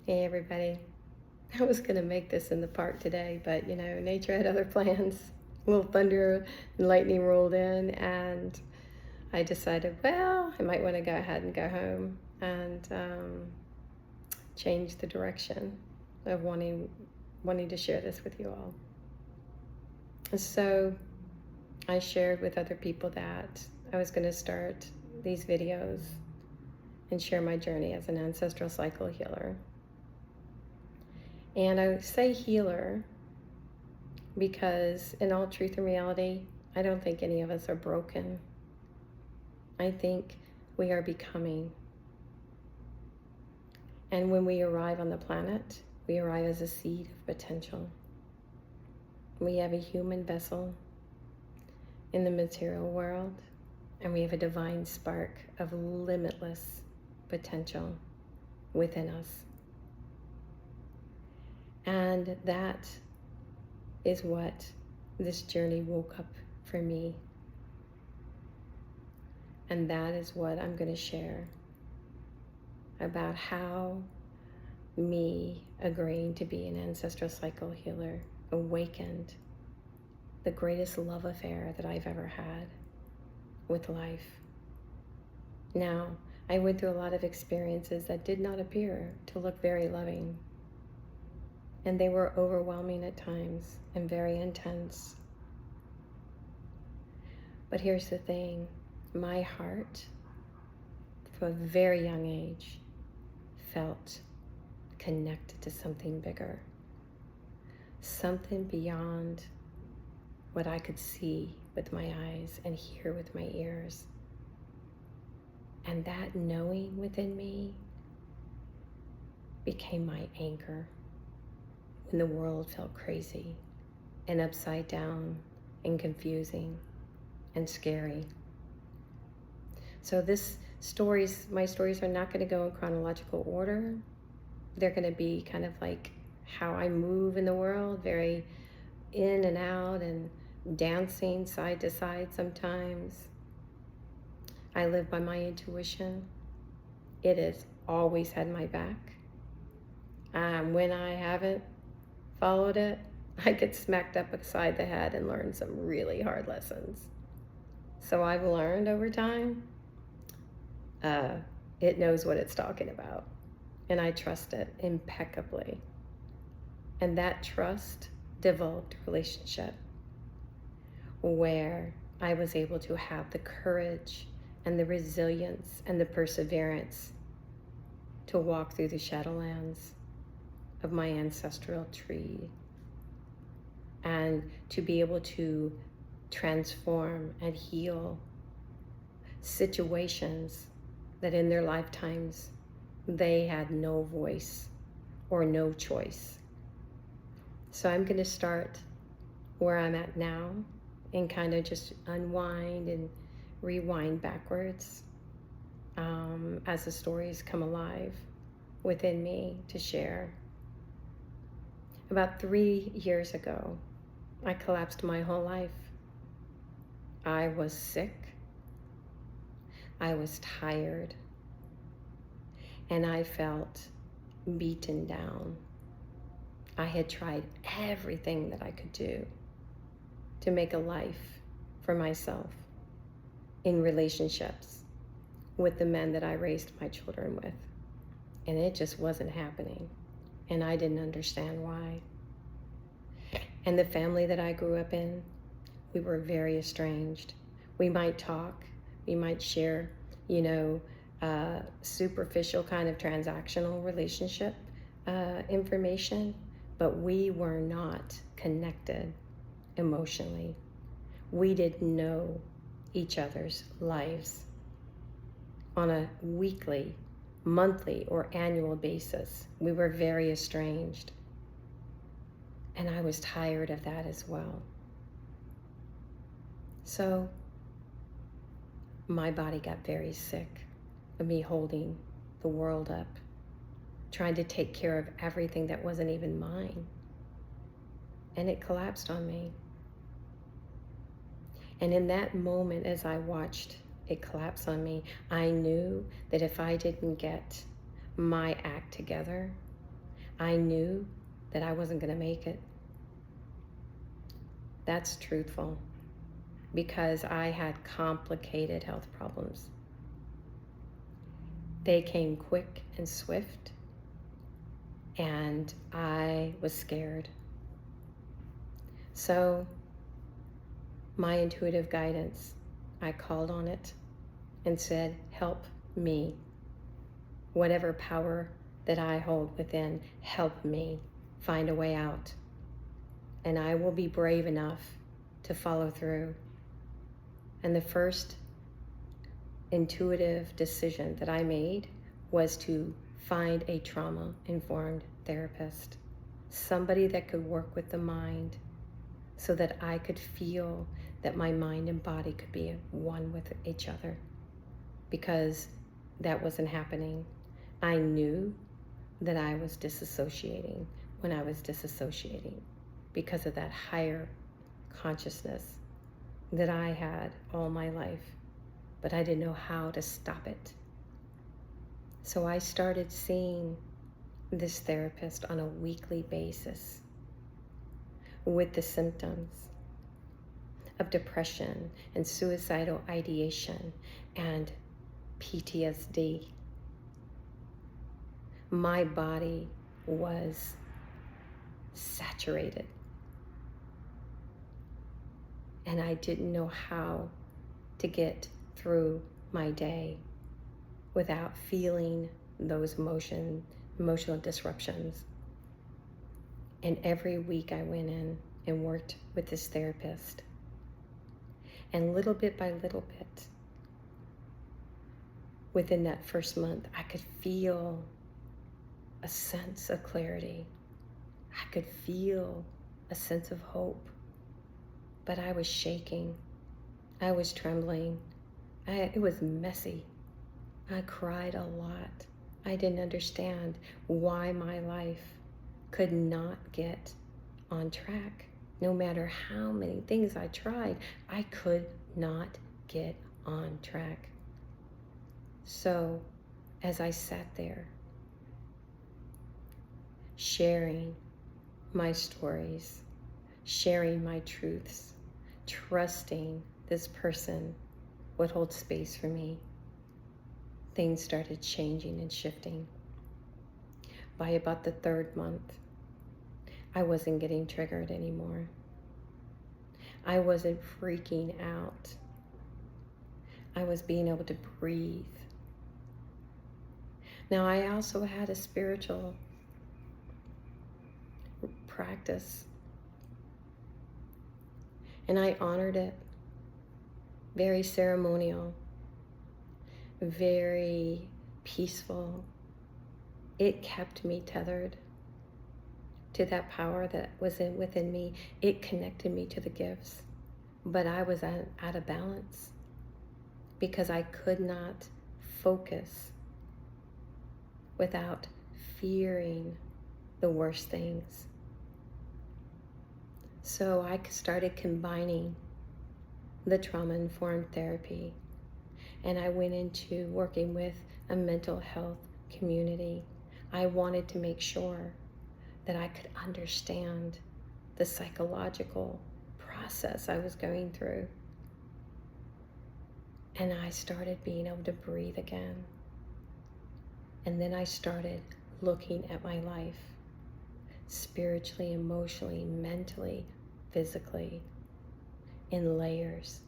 Hey everybody. I was going to make this in the park today, but nature had other plans. A little thunder and lightning rolled in, and I decided, well, I might want to go ahead and go home and change the direction of wanting to share this with you all. And so I shared with other people that I was going to start these videos and share my journey as an ancestral cycle healer. And I say healer because, in all truth and reality, I don't think any of us are broken. I think we are becoming. And when we arrive on the planet, we arrive as a seed of potential. We have a human vessel in the material world, and we have a divine spark of limitless potential within us. And that is what this journey woke up for me. And that is what I'm going to share about how me agreeing to be an ancestral cycle healer awakened the greatest love affair that I've ever had with life. Now, I went through a lot of experiences that did not appear to look very loving. And they were overwhelming at times and very intense. But here's the thing, my heart, from a very young age, felt connected to something bigger. Something beyond what I could see with my eyes and hear with my ears. And that knowing within me became my anchor when the world felt crazy and upside down and confusing and scary. So my stories are not going to go in chronological order. They're going to be kind of like how I move in the world, very in and out and dancing side to side sometimes. I live by my intuition. It has always had my back. When I haven't followed it, I get smacked up upside the head and learn some really hard lessons. So I've learned over time, it knows what it's talking about, and I trust it impeccably. And that trust developed a relationship where I was able to have the courage and the resilience and the perseverance to walk through the shadowlands of my ancestral tree and to be able to transform and heal situations that in their lifetimes they had no voice or no choice. So I'm going to start where I'm at now and kind of just unwind and rewind backwards as the stories come alive within me to share. About 3 years ago, I collapsed my whole life. I was sick. I was tired. And I felt beaten down. I had tried everything that I could do to make a life for myself in relationships with the men that I raised my children with. And it just wasn't happening. And I didn't understand why. And the family that I grew up in, we were very estranged. We might talk, we might share, superficial kind of transactional relationship information, but we were not connected emotionally. We didn't know each other's lives on a weekly, monthly, or annual basis. We were very estranged. And I was tired of that as well. So my body got very sick of me holding the world up, trying to take care of everything that wasn't even mine. And it collapsed on me. And in that moment, as I watched it collapse on me, I knew that if I didn't get my act together, I knew that I wasn't going to make it. That's truthful, because I had complicated health problems. They came quick and swift, and I was scared. So my intuitive guidance, I called on it and said, help me. Whatever power that I hold within, help me find a way out. And I will be brave enough to follow through. And the first intuitive decision that I made was to find a trauma-informed therapist, somebody that could work with the mind so that I could feel that my mind and body could be one with each other, because that wasn't happening. I knew that I was disassociating when I was disassociating because of that higher consciousness that I had all my life, but I didn't know how to stop it. So I started seeing this therapist on a weekly basis with the symptoms of depression and suicidal ideation and PTSD. My body was saturated, and I didn't know how to get through my day without feeling those emotional disruptions. And every week I went in and worked with this therapist. And little bit by little bit, within that first month, I could feel a sense of clarity. I could feel a sense of hope. But I was shaking. I was trembling. It was messy. I cried a lot. I didn't understand why my life could not get on track. No matter how many things I tried, I could not get on track. So, as I sat there, sharing my stories, sharing my truths, trusting this person would hold space for me, things started changing and shifting. By about the third month, I wasn't getting triggered anymore. I wasn't freaking out. I was being able to breathe. Now, I also had a spiritual practice, and I honored it. Very ceremonial, very peaceful. It kept me tethered to that power that was within me. It connected me to the gifts, but I was out of balance because I could not focus without fearing the worst things. So I started combining the trauma-informed therapy, and I went into working with a mental health community. I wanted to make sure that I could understand the psychological process I was going through. And I started being able to breathe again. And then I started looking at my life spiritually, emotionally, mentally, physically, in layers,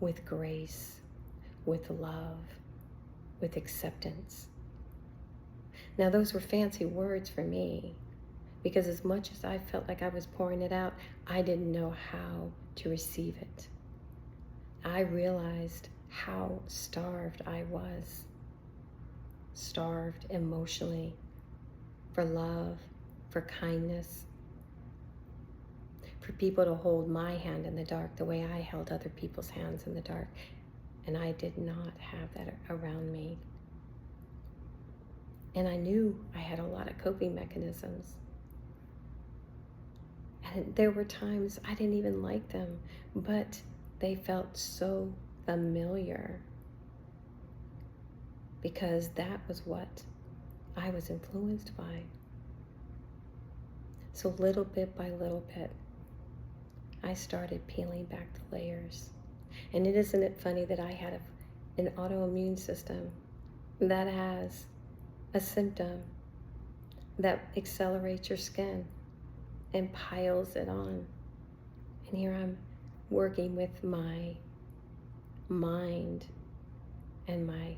with grace, with love, with acceptance. Now, those were fancy words for me, because as much as I felt like I was pouring it out, I didn't know how to receive it. I realized how starved I was. Starved emotionally, for love, for kindness, for people to hold my hand in the dark the way I held other people's hands in the dark. And I did not have that around me. And I knew I had a lot of coping mechanisms. And there were times I didn't even like them, but they felt so familiar, because that was what I was influenced by. So little bit by little bit, I started peeling back the layers. And isn't it funny that I had an autoimmune system that has a symptom that accelerates your skin and piles it on. And here I'm working with my mind and my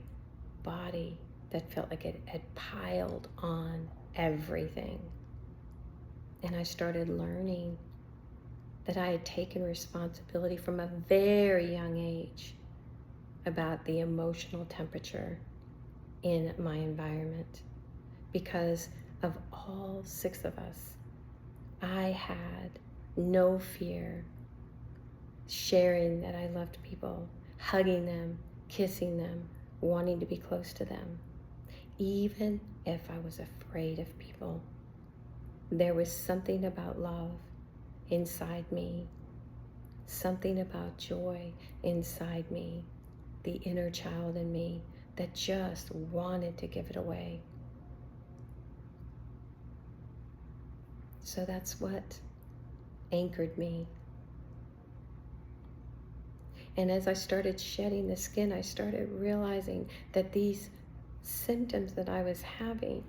body that felt like it had piled on everything. And I started learning that I had taken responsibility from a very young age about the emotional temperature in my environment. Because of all 6 of us, I had no fear sharing that I loved people, hugging them, kissing them, wanting to be close to them. Even if I was afraid of people, there was something about love inside me, something about joy inside me, the inner child in me that just wanted to give it away. So that's what anchored me. And as I started shedding the skin, I started realizing that these symptoms that I was having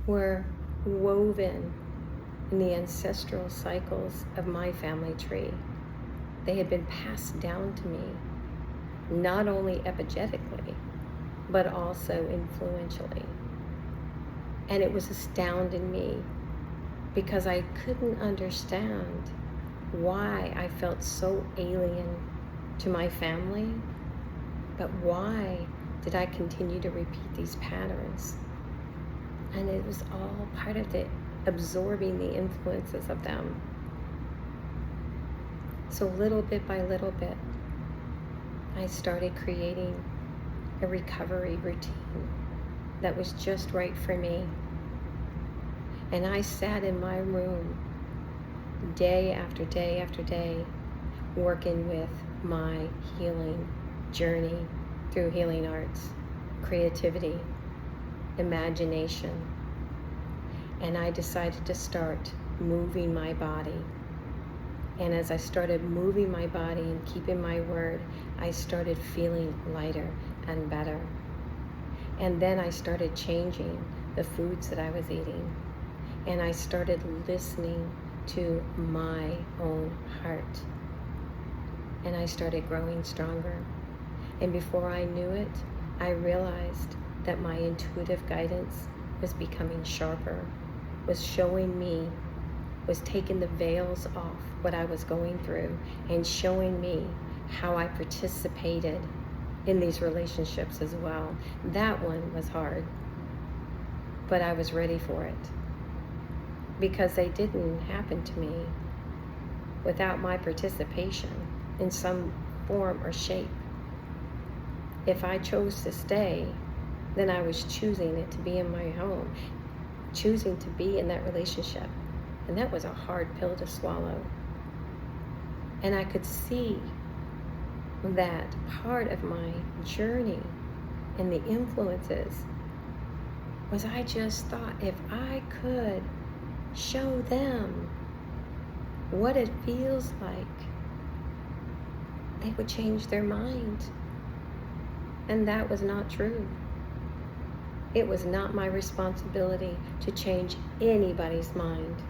were woven in the ancestral cycles of my family tree. They had been passed down to me, not only epigenetically, but also influentially. And it was astounding me because I couldn't understand why I felt so alien to my family, but why did I continue to repeat these patterns? And it was all part of the absorbing the influences of them. So little bit by little bit, I started creating a recovery routine that was just right for me. And I sat in my room day after day after day, working with my healing journey through healing arts, creativity, imagination. And I decided to start moving my body. And as I started moving my body and keeping my word, I started feeling lighter and better. And then I started changing the foods that I was eating. And I started listening to my own heart. And I started growing stronger. And before I knew it, I realized that my intuitive guidance was becoming sharper, was showing me, was taking the veils off what I was going through and showing me how I participated in these relationships as well. That one was hard, but I was ready for it because they didn't happen to me without my participation in some form or shape. If I chose to stay, then I was choosing it to be in my home, choosing to be in that relationship. And that was a hard pill to swallow. And I could see that part of my journey and the influences was I just thought if I could show them what it feels like, they would change their mind. And that was not true. It was not my responsibility to change anybody's mind.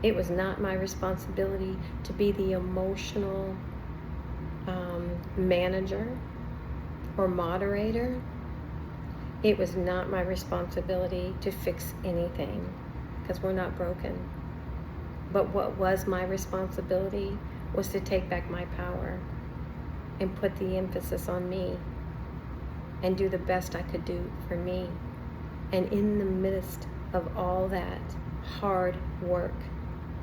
It was not my responsibility to be the emotional manager or moderator. It was not my responsibility to fix anything because we're not broken. But what was my responsibility was to take back my power and put the emphasis on me and do the best I could do for me. And in the midst of all that hard work,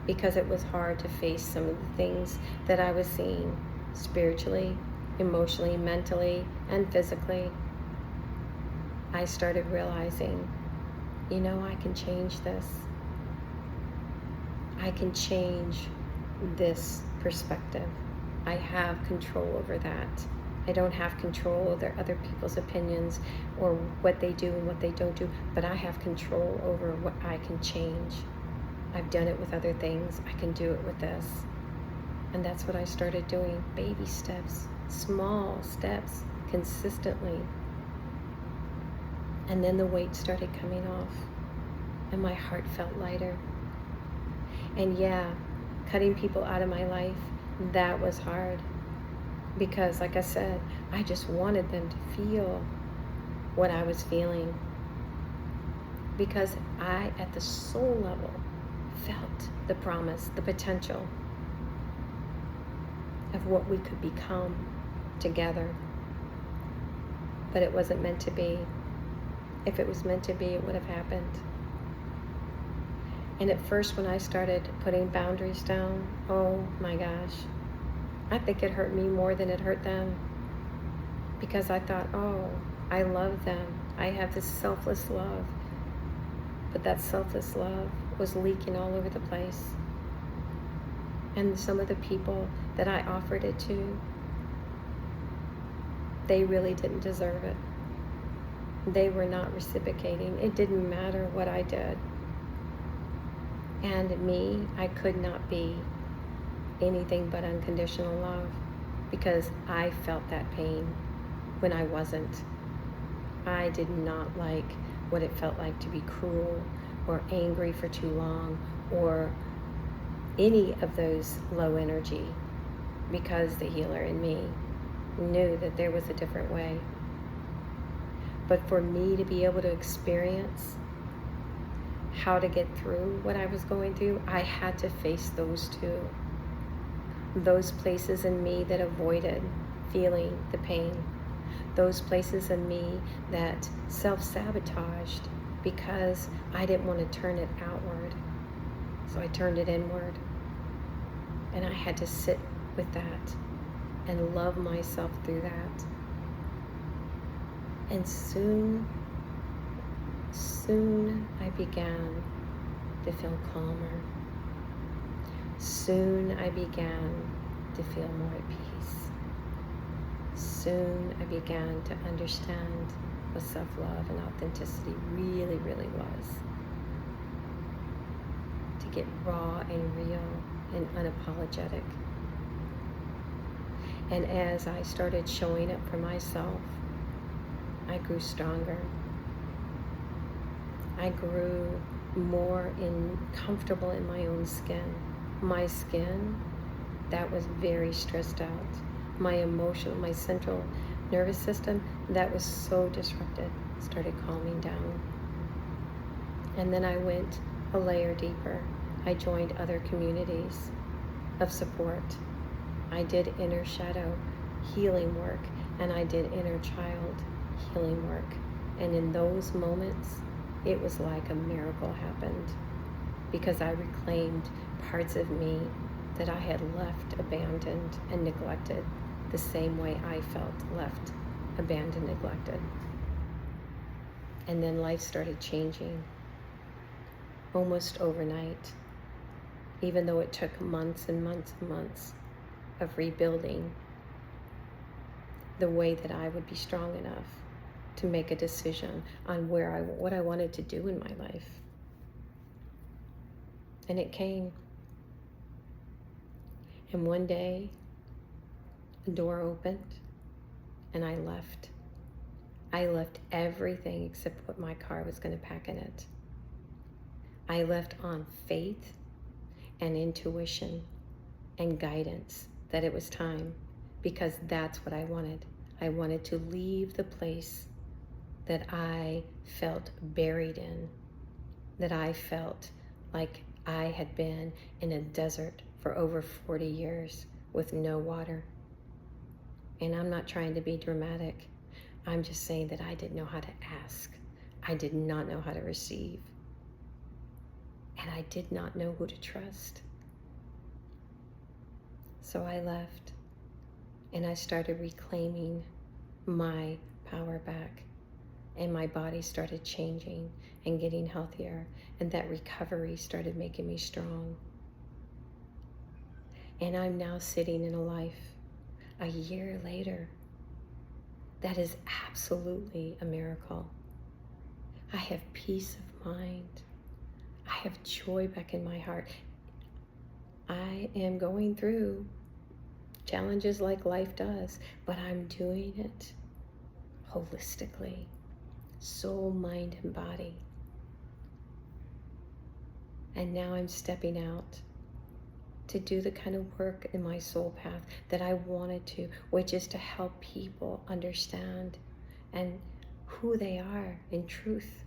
because it was hard to face some of the things that I was seeing spiritually, emotionally, mentally, and physically, I started realizing, I can change this. I can change this perspective. I have control over that. I don't have control over other people's opinions or what they do and what they don't do, but I have control over what I can change. I've done it with other things. I can do it with this. And that's what I started doing. Baby steps, small steps, consistently. And then the weight started coming off and my heart felt lighter. And yeah, cutting people out of my life, that was hard. Because like I said, I just wanted them to feel what I was feeling. Because I, at the soul level, felt the promise, the potential of what we could become together. But it wasn't meant to be. If it was meant to be, it would have happened. And at first, when I started putting boundaries down, oh my gosh, I think it hurt me more than it hurt them. Because I thought, oh, I love them. I have this selfless love. But that selfless love was leaking all over the place. And some of the people that I offered it to, they really didn't deserve it. They were not reciprocating. It didn't matter what I did. And me, I could not be anything but unconditional love because I felt that pain when I wasn't. I did not like what it felt like to be cruel or angry for too long or any of those low energy, because the healer in me knew that there was a different way. But for me to be able to experience how to get through what I was going through, I had to face those two. Those places in me that avoided feeling the pain. Those places in me that self-sabotaged because I didn't want to turn it outward. So I turned it inward. And I had to sit with that and love myself through that. And soon I began to feel calmer. Soon I began to feel more at peace. Soon I began to understand what self-love and authenticity really, really was. To get raw and real and unapologetic. And as I started showing up for myself, I grew stronger. I grew more comfortable in my own skin. My skin that was very stressed out. My emotional, my central nervous system that was so disrupted started calming down. And then I went a layer deeper. I joined other communities of support. I did inner shadow healing work, and I did inner child healing work. And in those moments, it was like a miracle happened, because I reclaimed parts of me that I had left abandoned and neglected, the same way I felt left abandoned, neglected. And then life started changing almost overnight, even though it took months and months and months of rebuilding the way that I would be strong enough to make a decision on what I wanted to do in my life. And it came. And one day, a door opened and I left. I left everything except what my car was going to pack in it. I left on faith and intuition and guidance that it was time, because that's what I wanted. I wanted to leave the place that I felt buried in, that I felt like I had been in a desert for over 40 years with no water. And I'm not trying to be dramatic. I'm just saying that I didn't know how to ask. I did not know how to receive. And I did not know who to trust. So I left and I started reclaiming my power back. And my body started changing and getting healthier. And that recovery started making me strong. And I'm now sitting in a life a year later That is absolutely a miracle. I have peace of mind. I have joy back in my heart. I am going through challenges like life does, but I'm doing it holistically, soul, mind, and body. And now I'm stepping out to do the kind of work in my soul path that I wanted to, which is to help people understand and who they are in truth,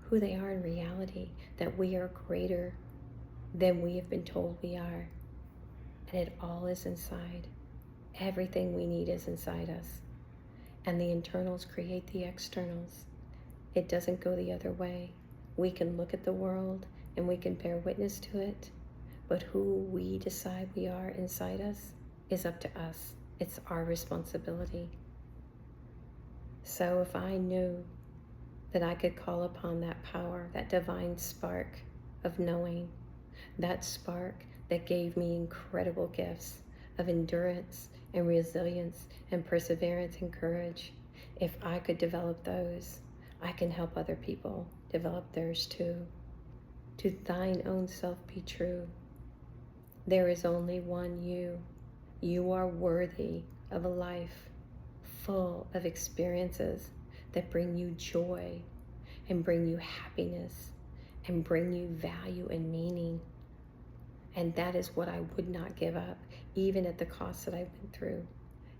who they are in reality, that we are greater than we have been told we are. And it all is inside. Everything we need is inside us. And the internals create the externals. It doesn't go the other way. We can look at the world and we can bear witness to it, but who we decide we are inside us is up to us. It's our responsibility. So if I knew that I could call upon that power, that divine spark of knowing, that spark that gave me incredible gifts of endurance and resilience and perseverance and courage, if I could develop those, I can help other people develop theirs too. To thine own self be true. There is only one you. You are worthy of a life full of experiences that bring you joy and bring you happiness and bring you value and meaning. And that is what I would not give up, even at the cost that I went through.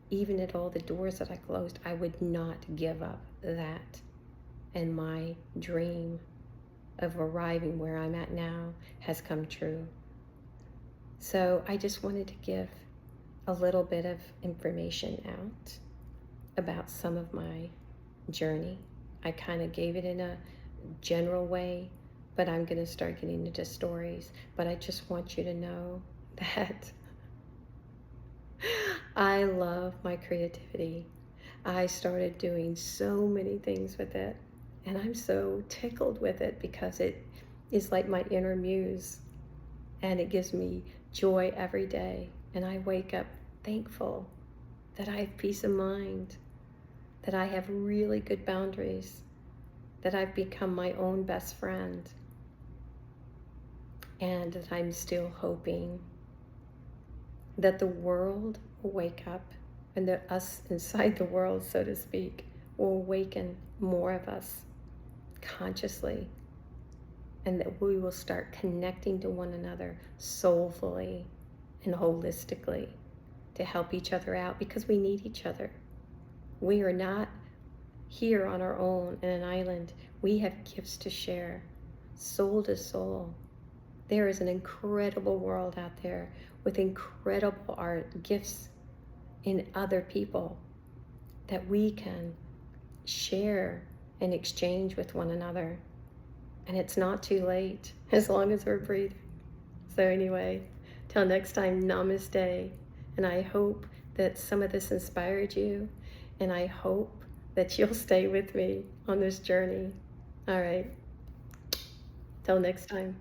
Even at all the doors that I closed, I would not give up that. And my dream of arriving where I'm at now has come true. So I just wanted to give a little bit of information out about some of my journey. I kind of gave it in a general way, but I'm going to start getting into stories. But I just want you to know that I love my creativity. I started doing so many things with it, and I'm so tickled with it because it is like my inner muse, and it gives me joy every day. And I wake up thankful that I have peace of mind, that I have really good boundaries, that I've become my own best friend, and that I'm still hoping that the world will wake up, and that us inside the world, so to speak, will awaken more of us consciously, and that we will start connecting to one another soulfully and holistically to help each other out, because we need each other. We are not here on our own in an island. We have gifts to share, soul to soul. There is an incredible world out there with incredible art, gifts in other people that we can share and exchange with one another. And it's not too late, as long as we're breathing. So anyway, till next time, namaste. And I hope that some of this inspired you, and I hope that you'll stay with me on this journey. All right, till next time.